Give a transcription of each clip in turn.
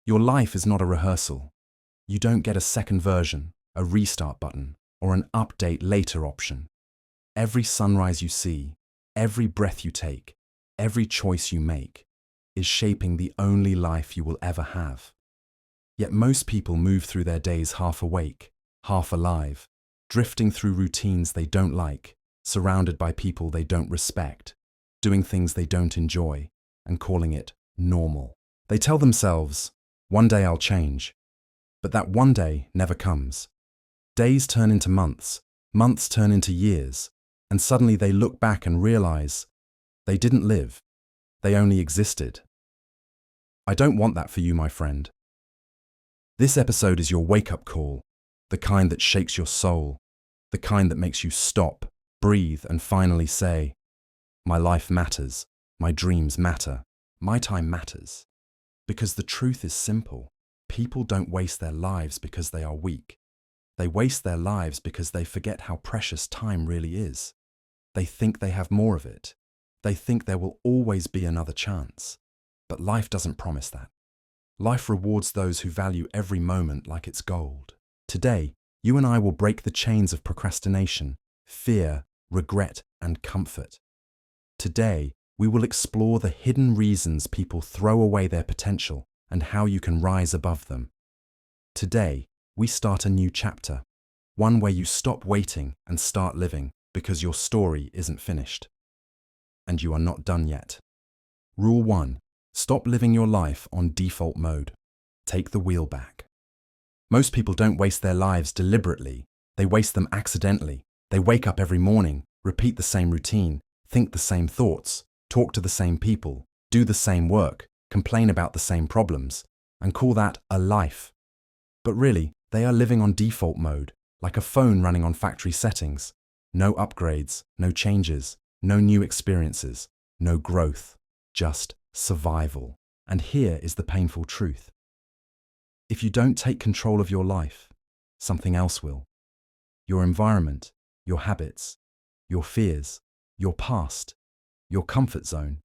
Your life is not a rehearsal. You don't get a second version, a restart button, or an update later option. Every sunrise you see, every breath you take, every choice you make is shaping the only life you will ever have. Yet most people move through their days half awake, half alive, drifting through routines they don't like, surrounded by people they don't respect, doing things they don't enjoy, and calling it normal. They tell themselves, one day I'll change. But that one day never comes. Days turn into months, months turn into years, and suddenly they look back and realize they didn't live, they only existed. I don't want that for you, my friend. This episode is your wake-up call, the kind that shakes your soul, the kind that makes you stop, breathe, and finally say, my life matters, my dreams matter, my time matters. Because the truth is simple. People don't waste their lives because they are weak. They waste their lives because they forget how precious time really is. They think they have more of it. They think there will always be another chance. But life doesn't promise that. Life rewards those who value every moment like it's gold. Today, you and I will break the chains of procrastination, fear, regret, and comfort. Today, we will explore the hidden reasons people throw away their potential and how you can rise above them. Today, we start a new chapter, one where you stop waiting and start living because your story isn't finished. And you are not done yet. Rule 1. Stop living your life on default mode. Take the wheel back. Most people don't waste their lives deliberately. They waste them accidentally. They wake up every morning, repeat the same routine, think the same thoughts, talk to the same people, do the same work, complain about the same problems, and call that a life. But really, they are living on default mode, like a phone running on factory settings. No upgrades, no changes, no new experiences, no growth, just survival. And here is the painful truth. If you don't take control of your life, something else will. Your environment, your habits, your fears, your past, your comfort zone.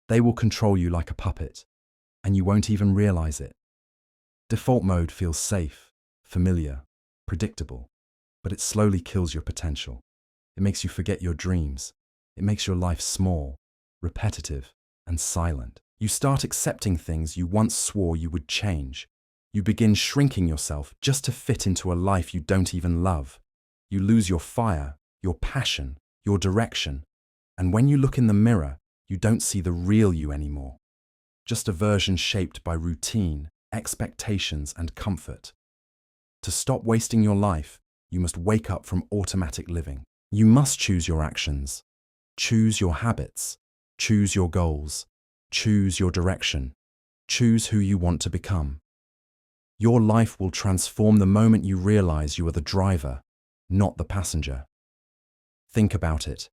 They will control you like a puppet, and you won't even realize it. Default mode feels safe, familiar, predictable, but it slowly kills your potential. It makes you forget your dreams. It makes your life small, repetitive, and silent. You start accepting things you once swore you would change. You begin shrinking yourself just to fit into a life you don't even love. You lose your fire, your passion, your direction, and when you look in the mirror, you don't see the real you anymore. Just a version shaped by routine, expectations, and comfort. To stop wasting your life, you must wake up from automatic living. You must choose your actions, choose your habits, choose your goals, choose your direction, choose who you want to become. Your life will transform the moment you realize you are the driver, not the passenger. Think about it.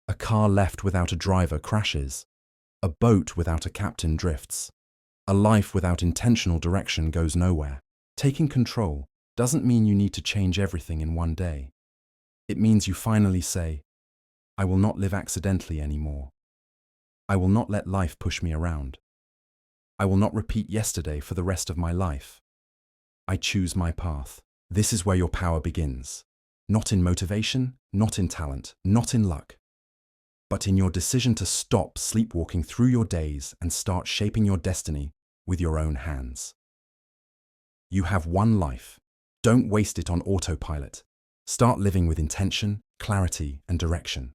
A car left without a driver crashes. A boat without a captain drifts. A life without intentional direction goes nowhere. Taking control doesn't mean you need to change everything in one day. It means you finally say, I will not live accidentally anymore. I will not let life push me around. I will not repeat yesterday for the rest of my life. I choose my path. This is where your power begins. Not in motivation, not in talent, not in luck, but in your decision to stop sleepwalking through your days and start shaping your destiny with your own hands. You have one life. Don't waste it on autopilot. Start living with intention, clarity, and direction.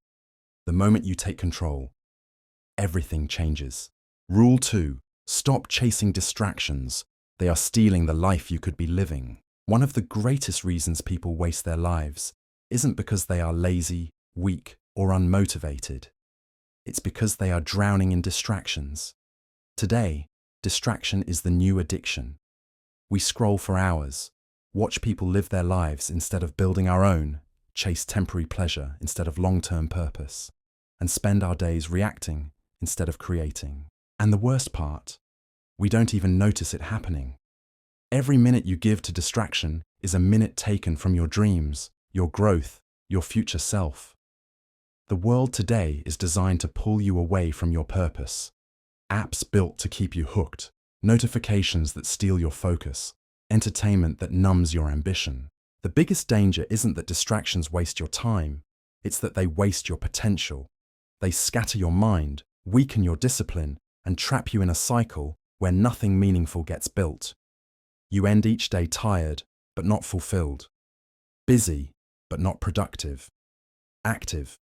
The moment you take control, everything changes. Rule 2. Stop chasing distractions. They are stealing the life you could be living. One of the greatest reasons people waste their lives isn't because they are lazy, weak, or unmotivated. It's because they are drowning in distractions. Today, distraction is the new addiction. We scroll for hours, watch people live their lives instead of building our own, chase temporary pleasure instead of long-term purpose, and spend our days reacting instead of creating. And the worst part, we don't even notice it happening. Every minute you give to distraction is a minute taken from your dreams, your growth, your future self. The world today is designed to pull you away from your purpose. Apps built to keep you hooked. notifications that steal your focus, entertainment that numbs your ambition. The biggest danger isn't that distractions waste your time, it's that they waste your potential. They scatter your mind, weaken your discipline, and trap you in a cycle where nothing meaningful gets built. You end each day tired, but not fulfilled. Busy, but not productive. Active,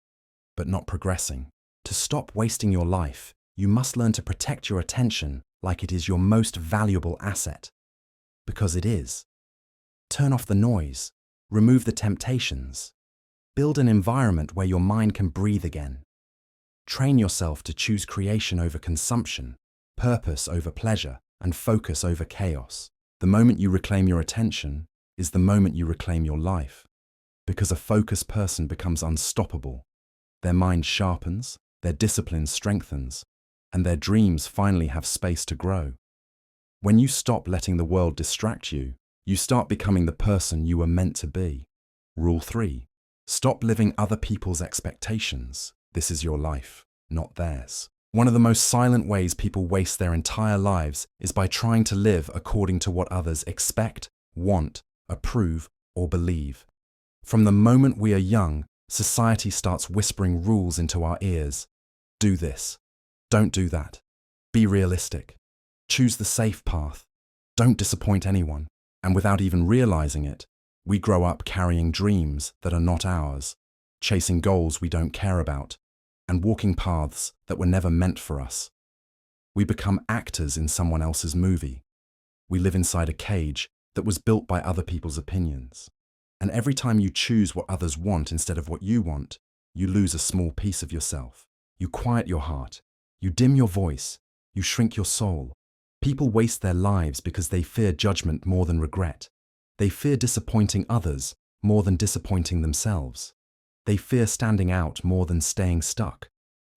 but not progressing. To stop wasting your life, you must learn to protect your attention like it is your most valuable asset. Because it is. Turn off the noise. Remove the temptations. Build an environment where your mind can breathe again. Train yourself to choose creation over consumption, purpose over pleasure, and focus over chaos. The moment you reclaim your attention is the moment you reclaim your life. Because a focused person becomes unstoppable. Their mind sharpens, their discipline strengthens, and their dreams finally have space to grow. When you stop letting the world distract you, you start becoming the person you were meant to be. Rule 3. Stop living other people's expectations. This is your life, not theirs. One of the most silent ways people waste their entire lives is by trying to live according to what others expect, want, approve, or believe. From the moment we are young, society starts whispering rules into our ears. Do this. Don't do that. Be realistic. Choose the safe path. Don't disappoint anyone. And without even realizing it, we grow up carrying dreams that are not ours, chasing goals we don't care about, and walking paths that were never meant for us. We become actors in someone else's movie. We live inside a cage that was built by other people's opinions. And every time you choose what others want instead of what you want, you lose a small piece of yourself. You quiet your heart. You dim your voice. You shrink your soul. People waste their lives because they fear judgment more than regret. They fear disappointing others more than disappointing themselves. They fear standing out more than staying stuck.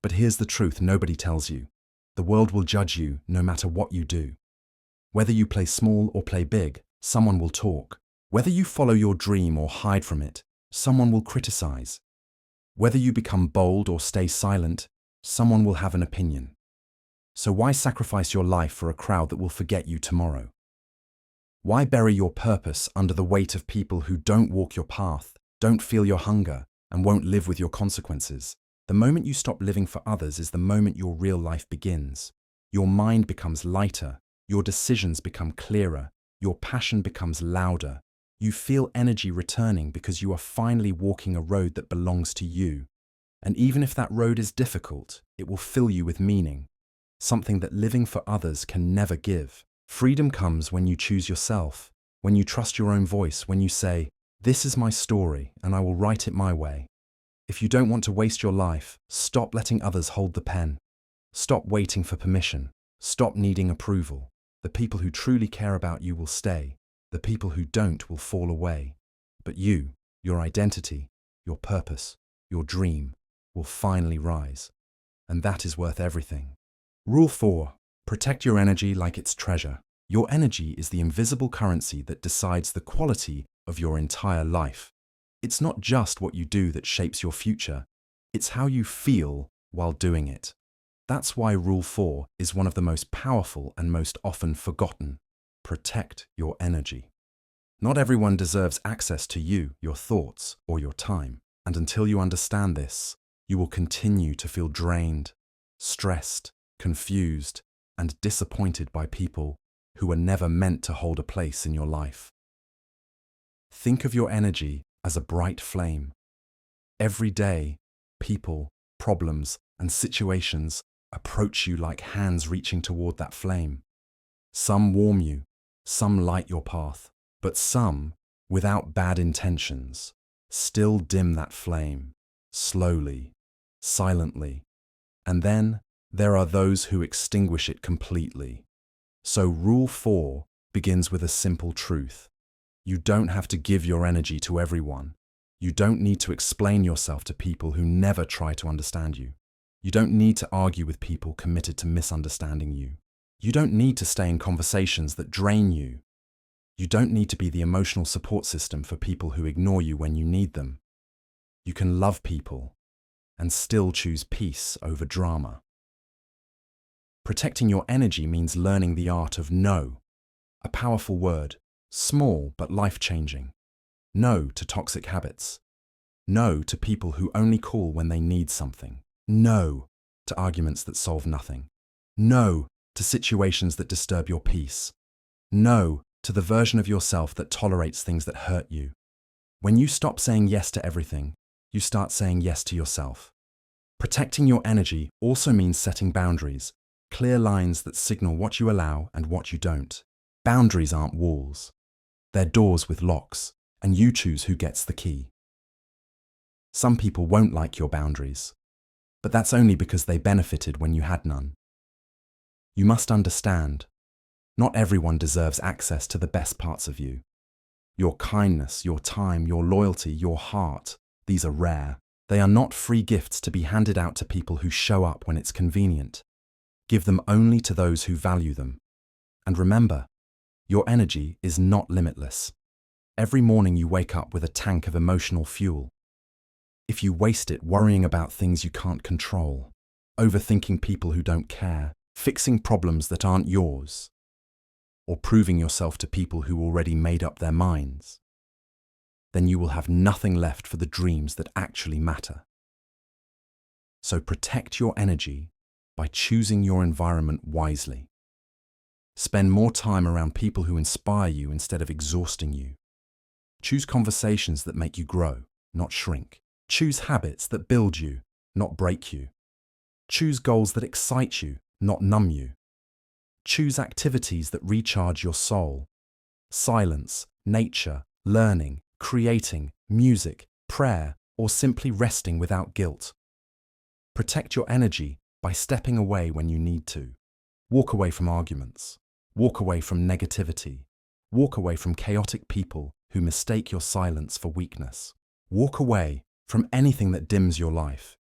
But here's the truth nobody tells you. The world will judge you no matter what you do. Whether you play small or play big, someone will talk. Whether you follow your dream or hide from it, someone will criticize. Whether you become bold or stay silent, someone will have an opinion. So why sacrifice your life for a crowd that will forget you tomorrow? Why bury your purpose under the weight of people who don't walk your path, don't feel your hunger, and won't live with your consequences? The moment you stop living for others is the moment your real life begins. Your mind becomes lighter, your decisions become clearer, your passion becomes louder. You feel energy returning because you are finally walking a road that belongs to you. And even if that road is difficult, it will fill you with meaning. Something that living for others can never give. Freedom comes when you choose yourself, when you trust your own voice, when you say, "This is my story and I will write it my way." If you don't want to waste your life, stop letting others hold the pen. Stop waiting for permission. Stop needing approval. The people who truly care about you will stay. The people who don't will fall away. But you, your identity, your purpose, your dream, will finally rise. And that is worth everything. Rule 4. Protect your energy like it's treasure. Your energy is the invisible currency that decides the quality of your entire life. It's not just what you do that shapes your future, it's how you feel while doing it. That's why Rule 4 is one of the most powerful and most often forgotten. Protect your energy. Not everyone deserves access to you, your thoughts, or your time. And until you understand this, you will continue to feel drained, stressed, confused, and disappointed by people who were never meant to hold a place in your life. Think of your energy as a bright flame. Every day, people, problems, and situations approach you like hands reaching toward that flame. Some warm you, some light your path, but some, without bad intentions, still dim that flame, slowly, silently. And then there are those who extinguish it completely. So Rule 4 begins with a simple truth. You don't have to give your energy to everyone. You don't need to explain yourself to people who never try to understand you. You don't need to argue with people committed to misunderstanding you. You don't need to stay in conversations that drain you. You don't need to be the emotional support system for people who ignore you when you need them. You can love people and still choose peace over drama. Protecting your energy means learning the art of no, a powerful word, small but life-changing. No to toxic habits. No to people who only call when they need something. No to arguments that solve nothing. No to situations that disturb your peace. No to the version of yourself that tolerates things that hurt you. When you stop saying yes to everything, you start saying yes to yourself. Protecting your energy also means setting boundaries, clear lines that signal what you allow and what you don't. Boundaries aren't walls. They're doors with locks, and you choose who gets the key. Some people won't like your boundaries, but that's only because they benefited when you had none. You must understand, not everyone deserves access to the best parts of you. Your kindness, your time, your loyalty, your heart, these are rare. They are not free gifts to be handed out to people who show up when it's convenient. Give them only to those who value them. And remember, your energy is not limitless. Every morning you wake up with a tank of emotional fuel. If you waste it worrying about things you can't control, overthinking people who don't care, fixing problems that aren't yours, or proving yourself to people who already made up their minds, then you will have nothing left for the dreams that actually matter. So protect your energy by choosing your environment wisely. Spend more time around people who inspire you instead of exhausting you. Choose conversations that make you grow, not shrink. Choose habits that build you, not break you. Choose goals that excite you, not numb you. Choose activities that recharge your soul. Silence, nature, learning, creating, music, prayer, or simply resting without guilt. Protect your energy by stepping away when you need to. Walk away from arguments. Walk away from negativity. Walk away from chaotic people who mistake your silence for weakness. Walk away from anything that dims your life.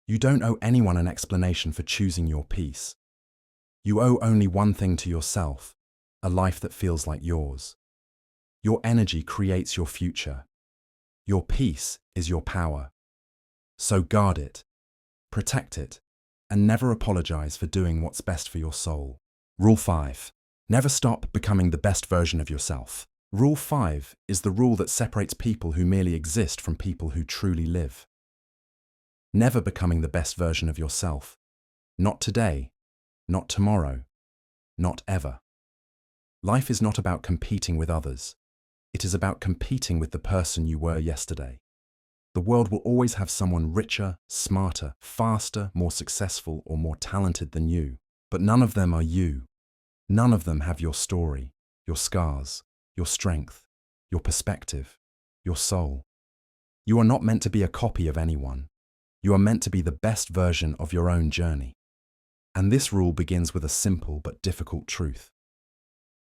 You don't owe anyone an explanation for choosing your peace. You owe only one thing to yourself, a life that feels like yours. Your energy creates your future. Your peace is your power. So guard it, protect it, and never apologize for doing what's best for your soul. Rule 5. Never stop becoming the best version of yourself. Rule 5 is the rule that separates people who merely exist from people who truly live. Never becoming the best version of yourself. Not today, not tomorrow, not ever. Life is not about competing with others. It is about competing with the person you were yesterday. The world will always have someone richer, smarter, faster, more successful, or more talented than you. But none of them are you. None of them have your story, your scars, your strength, your perspective, your soul. You are not meant to be a copy of anyone. You are meant to be the best version of your own journey. And this rule begins with a simple but difficult truth.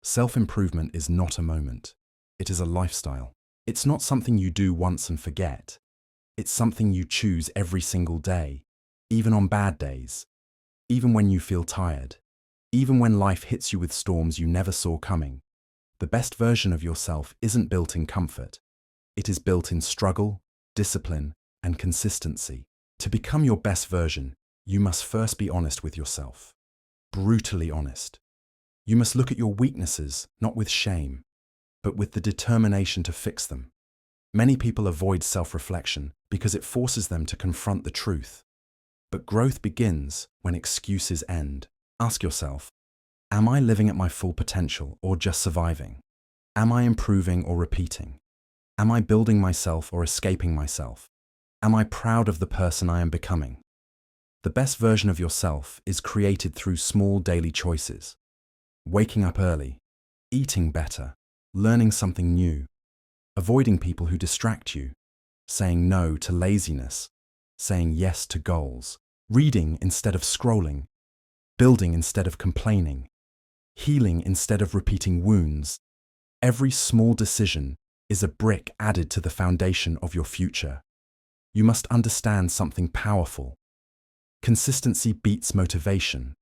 Self-improvement is not a moment. It is a lifestyle. It's not something you do once and forget. It's something you choose every single day, even on bad days, even when you feel tired, even when life hits you with storms you never saw coming. The best version of yourself isn't built in comfort. It is built in struggle, discipline, and consistency. To become your best version, you must first be honest with yourself. Brutally honest. You must look at your weaknesses, not with shame, but with the determination to fix them. Many people avoid self-reflection because it forces them to confront the truth. But growth begins when excuses end. Ask yourself, am I living at my full potential or just surviving? Am I improving or repeating? Am I building myself or escaping myself? Am I proud of the person I am becoming? The best version of yourself is created through small daily choices. Waking up early, eating better, learning something new, avoiding people who distract you, saying no to laziness, saying yes to goals, reading instead of scrolling, building instead of complaining, healing instead of repeating wounds. Every small decision is a brick added to the foundation of your future. You must understand something powerful. Consistency beats motivation.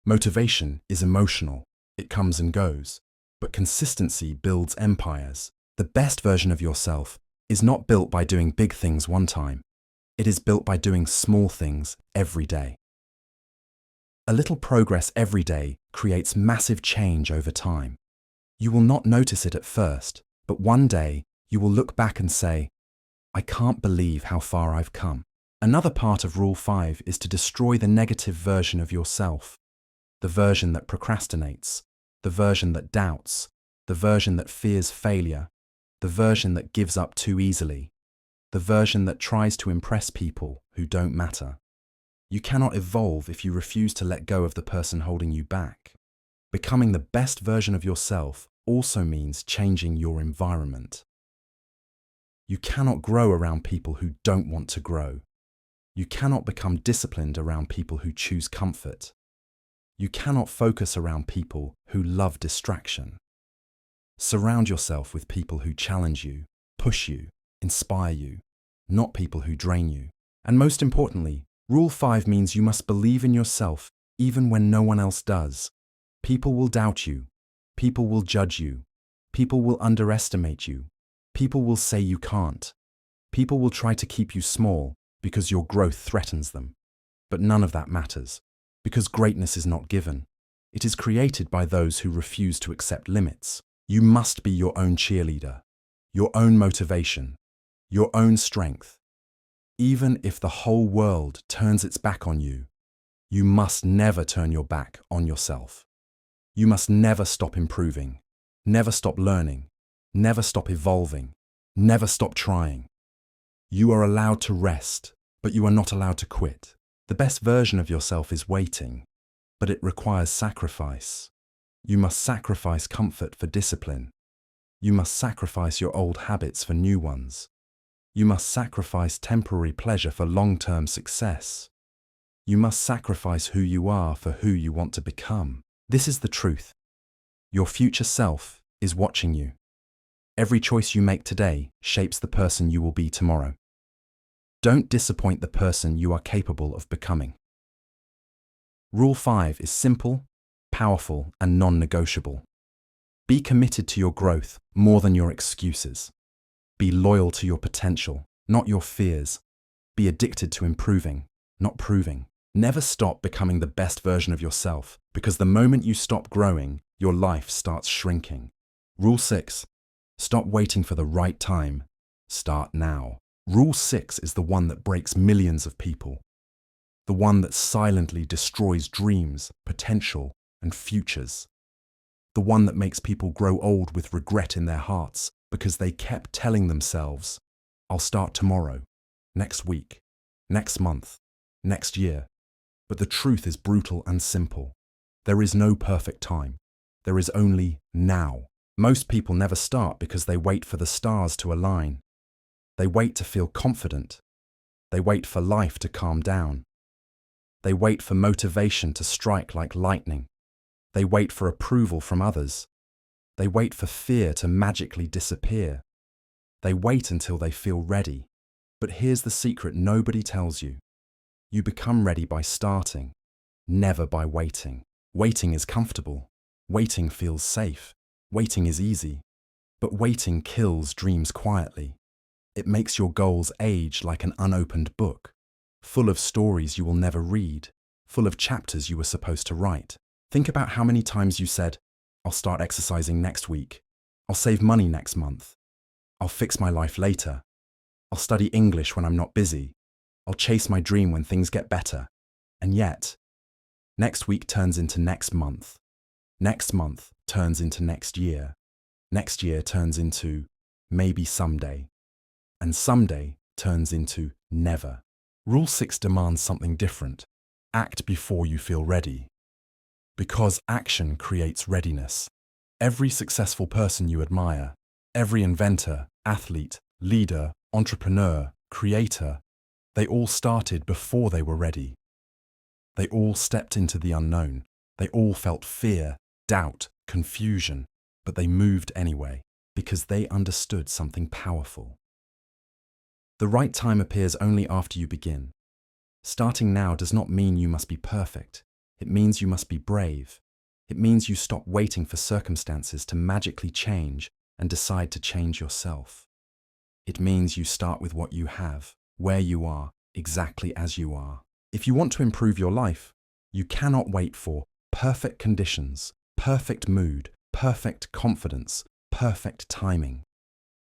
Motivation is emotional, it comes and goes, but consistency builds empires. The best version of yourself is not built by doing big things one time. It is built by doing small things every day. A little progress every day creates massive change over time. You will not notice it at first, but one day you will look back and say, I can't believe how far I've come. Another part of Rule 5 is to destroy the negative version of yourself. The version that procrastinates, the version that doubts, the version that fears failure, the version that gives up too easily, the version that tries to impress people who don't matter. You cannot evolve if you refuse to let go of the person holding you back. Becoming the best version of yourself also means changing your environment. You cannot grow around people who don't want to grow. You cannot become disciplined around people who choose comfort. You cannot focus around people who love distraction. Surround yourself with people who challenge you, push you, inspire you, not people who drain you. And most importantly, Rule 5 means you must believe in yourself even when no one else does. People will doubt you. People will judge you. People will underestimate you. People will say you can't. People will try to keep you small because your growth threatens them. But none of that matters, because greatness is not given. It is created by those who refuse to accept limits. You must be your own cheerleader, your own motivation, your own strength. Even if the whole world turns its back on you, you must never turn your back on yourself. You must never stop improving, never stop learning, never stop evolving, never stop trying. You are allowed to rest, but you are not allowed to quit. The best version of yourself is waiting, but it requires sacrifice. You must sacrifice comfort for discipline. You must sacrifice your old habits for new ones. You must sacrifice temporary pleasure for long-term success. You must sacrifice who you are for who you want to become. This is the truth. Your future self is watching you. Every choice you make today shapes the person you will be tomorrow. Don't disappoint the person you are capable of becoming. Rule 5 is simple, powerful, and non-negotiable. Be committed to your growth more than your excuses. Be loyal to your potential, not your fears. Be addicted to improving, not proving. Never stop becoming the best version of yourself, because the moment you stop growing, your life starts shrinking. Rule 6. Stop waiting for the right time. Start now. Rule 6 is the one that breaks millions of people. The one that silently destroys dreams, potential, and futures. The one that makes people grow old with regret in their hearts because they kept telling themselves, I'll start tomorrow, next week, next month, next year. But the truth is brutal and simple. There is no perfect time. There is only now. Most people never start because they wait for the stars to align. They wait to feel confident. They wait for life to calm down. They wait for motivation to strike like lightning. They wait for approval from others. They wait for fear to magically disappear. They wait until they feel ready. But here's the secret nobody tells you. You become ready by starting, never by waiting. Waiting is comfortable. Waiting feels safe. Waiting is easy. But waiting kills dreams quietly. It makes your goals age like an unopened book, full of stories you will never read, full of chapters you were supposed to write. Think about how many times you said, I'll start exercising next week. I'll save money next month. I'll fix my life later. I'll study English when I'm not busy. I'll chase my dream when things get better. And yet, next week turns into next month. Next month turns into next year. Next year turns into maybe someday. And someday turns into never. Rule 6 demands something different. Act before you feel ready. Because action creates readiness. Every successful person you admire, every inventor, athlete, leader, entrepreneur, creator, they all started before they were ready. They all stepped into the unknown. They all felt fear, doubt, confusion, but they moved anyway because they understood something powerful. The right time appears only after you begin. Starting now does not mean you must be perfect. It means you must be brave. It means you stop waiting for circumstances to magically change and decide to change yourself. It means you start with what you have, where you are, exactly as you are. If you want to improve your life, You cannot wait for perfect conditions, perfect mood, perfect confidence, perfect timing.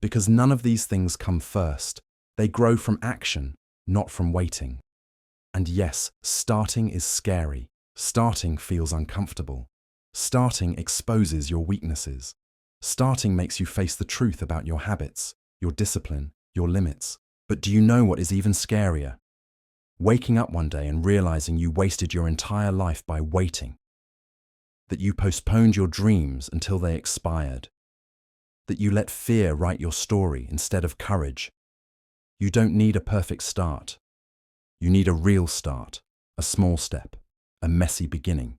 Because none of these things come first. They grow from action, not from waiting. And yes, starting is scary. Starting feels uncomfortable. Starting exposes your weaknesses. Starting makes you face the truth about your habits, your discipline, your limits. But do you know what is even scarier? Waking up one day and realizing you wasted your entire life by waiting. That you postponed your dreams until they expired. That you let fear write your story instead of courage. You don't need a perfect start. You need a real start, a small step, a messy beginning,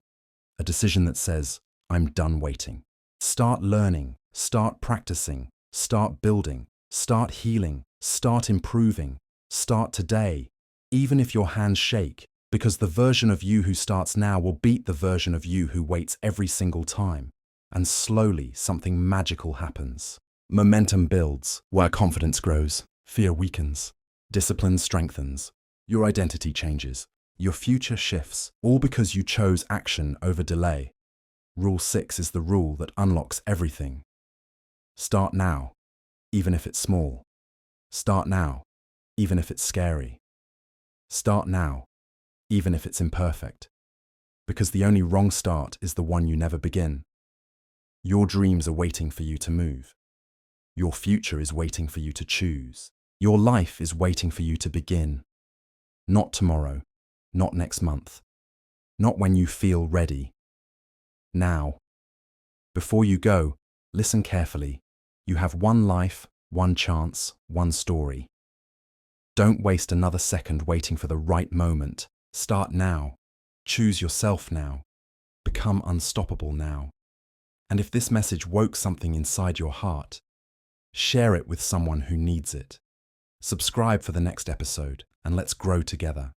a decision that says, I'm done waiting. Start learning, start practicing, start building, start healing, start improving, start today, even if your hands shake, because the version of you who starts now will beat the version of you who waits every single time. And slowly something magical happens. Momentum builds where confidence grows, fear weakens, discipline strengthens, your identity changes, your future shifts, all because you chose action over delay. Rule 6 is the rule that unlocks everything. Start now, even if it's small. Start now, even if it's scary. Start now, even if it's imperfect. Because the only wrong start is the one you never begin. Your dreams are waiting for you to move. Your future is waiting for you to choose. Your life is waiting for you to begin. Not tomorrow, not next month, not when you feel ready. Now. Before you go, listen carefully. You have one life, one chance, one story. Don't waste another second waiting for the right moment. Start now. Choose yourself now. Become unstoppable now. And if this message woke something inside your heart, share it with someone who needs it. Subscribe for the next episode, and let's grow together.